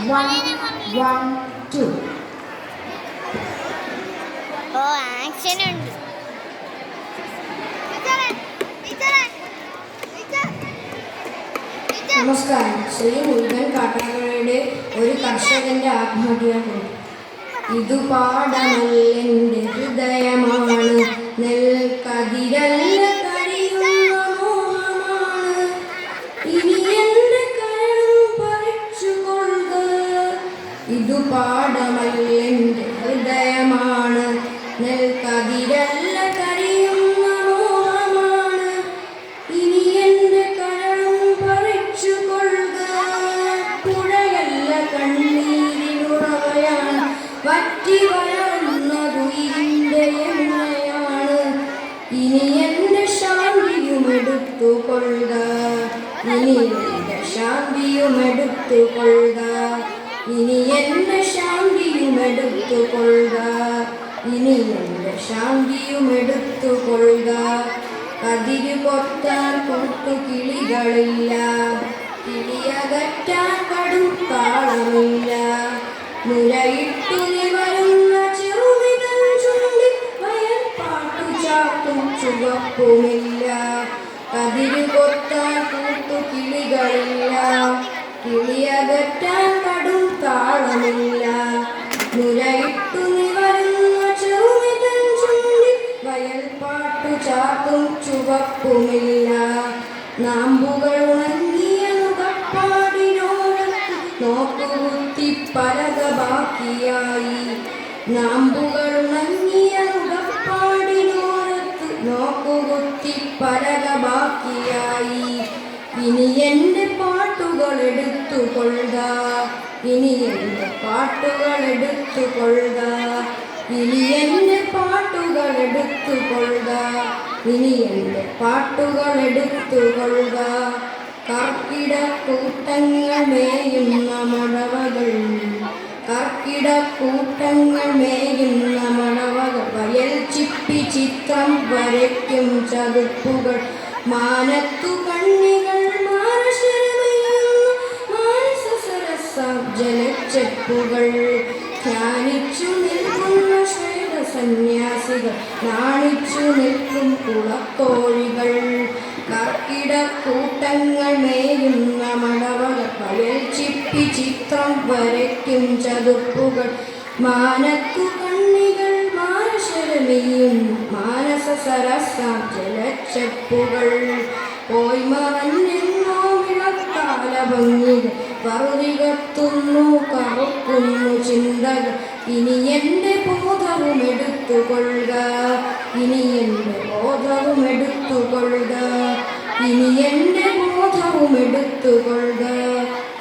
One, two. Oh, action ഉണ്ട്. നമസ്കാരം. ശ്രീ മുരുകൻ കാട്ടാക്കടയുടെ ഒരു കർഷകന്റെ ആത്മഹത്യയാണ്. ഇതു പാടമല്ലെന്റെ ഹൃദയമാണ്, നെൽക്കതിരല്ല കരിയുന്ന മോഹമാണ്, ഇനി എന്റെ കരളും പറിച്ചുകൊള്ളുക. ഇതു പാടമല്ലെന്റെ ഹൃദയമാണ്, നെൽക്കതിരല്ല കരിയുന്ന മോഹമാണ്, ഇനി എന്റെ കരളും പറിച്ചുകൊള്ളുക. പുഴയല്ല കണ്ണീരിനുറവയാണ്, വറ്റി വളർന്നതുയിരിന്റെ എണ്ണയാണ്, ഇനി എന്റെ ശാന്തിയുമെടുത്തുകൊള്ളുക. ഇനി എന്റെ ശാന്തിയുമെടുത്തുകൊള്ളുക. ഇനി എന്റെ ശാന്തിയുമെടുത്തുകൊള്ളുക. ഇനി എന്റെ ശാന്തിയുമെടുത്തുകൊള്ളുക. കതിരു കൊത്താൻ കൂട്ടുകിളികളില്ല, കിളിയകറ്റാൻ കടും താളമില്ല, മുലയിട്ടു നിവരുന്ന ചെറുവിതൻ ചുണ്ടി വയൽ പാട്ടു ചാട്ടും ചുവപ്പുമില്ല. കതിരു കൊത്താൻ കൂട്ടുകിളികളില്ല, കിളിയകറ്റാൻ കടും താളമില്ല, മുലയിട്ടു നിവരുന്ന ചെറുവിതൻ ചുണ്ടി വയൽ പാട്ടു ചാട്ടും ചുവപ്പുമില്ല. നാമ്പുകൾ ഉണങ്ങിയ നുകപ്പാടിനോടത്ത് നോക്കുകുത്തി പലക ബാക്കിയായി. നാമ്പുകൾ ഉണങ്ങിയ നുകപ്പാടിനോടത്ത് നോക്കുകുത്തി പലക ബാക്കിയായി. ഇനി എന്റെ പാട്ടുകൾ എടുത്തുകൊള്ളുക. ഇനി എന്റെ പാട്ടുകൾ എടുത്തുകൊള്ളുക. ഇനി എന്റെ പാട്ടുകൾ എടുത്തുകൊള്ളുക. ഇനി എന്റെ പാട്ടുകൾ എടുത്തുകൊള്ളുക. കർക്കിടക്കൂട്ടങ്ങൾ മേയുന്ന മടവകൾ, കർക്കിടക്കൂട്ടങ്ങൾ മേയുന്ന മടവകൾ, വയൽ ചിപ്പി ചിത്രം വരയ്ക്കും ചതുപ്പുകൾ, മാനത്തു കണ്ണികൾ മാനശരമയുന്ന മാനസസരസ ജലച്ചെപ്പുകൾ, ധ്യാനിച്ചു നിൽക്കുന്ന ശ്വേതസന്യാസികൾ, നാണിച്ചു നിൽക്കും കുളക്കോഴികൾ. കർക്കിടക്കൂട്ടങ്ങൾ മേയുന്ന മടവകൾ, വയൽ ചിപ്പി ചിത്രം വരയ്ക്കും ചതുപ്പുകൾ, മാനത്തു കണ്ണികൾ മാനശരമയും മാനസസരസ ജലച്ചെപ്പുകൾ. പോയി മറഞ്ഞെന്നോ വിളക്കാല ഭംഗികൾ, വറുതികത്തുന്നു കറുക്കുന്നു ചിന്തകൾ, ഇനി എന്റെ ബോധവും എടുത്തുകൊള്ളുക. ഇനി എന്റെ ബോധവും എടുത്തുകൊള്ളുക. ഇനി എന്റെ ബോധവും എടുത്തുകൊള്ളുക.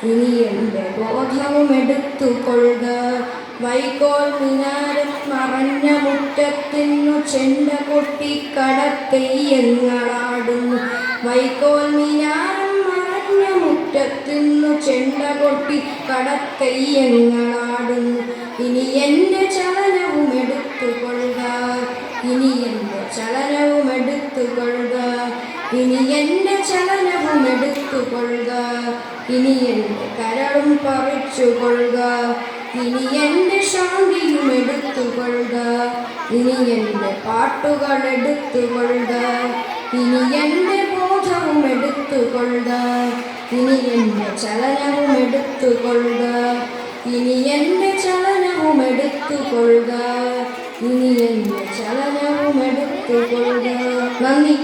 ഇനി എന്റെ ബോധവും എടുത്തുകൊള്ളുക. വൈക്കോൽ മിനാരം മറഞ്ഞ മുറ്റത്തിന്നു ചെണ്ട കൊട്ടി കടത്തെയ്യങ്ങളാടുന്നു. വൈക്കോൽ മിനാരം മറഞ്ഞ മുറ്റത്തിന്നു ചെണ്ട കൊട്ടി കടത്തെയ്യങ്ങളാടുന്നു. ഇനി എന്റെ ചലനവും എടുത്തുകൊള്ളുക. ഇനി എന്റെ ചലനവും എടുത്തുകൊള്ളുക. ഇനി എന്റെ ചലനവും എടുത്തുകൊള്ളുക. ഇനി എന്റെ കരളും പറിച്ചുകൊള്ളുക. ഇനി എന്റെ ശാന്തിയും എടുത്തുകൊള്ളുക. ഇനി എന്റെ പാട്ടുകൾ എടുത്തുകൊള്ളുക. ഇനി എന്റെ ബോധവും എടുത്തുകൊള്ളുക. ഇനി എന്റെ ചലനവും എടുത്തുകൊള്ളുക. ഇനി എന്റെ ചലനവും എടുത്തുകൊള്ളുക. ഇനി എന്റെ ചലനവും എടുത്തുകൊള്ളുക. നന്ദി.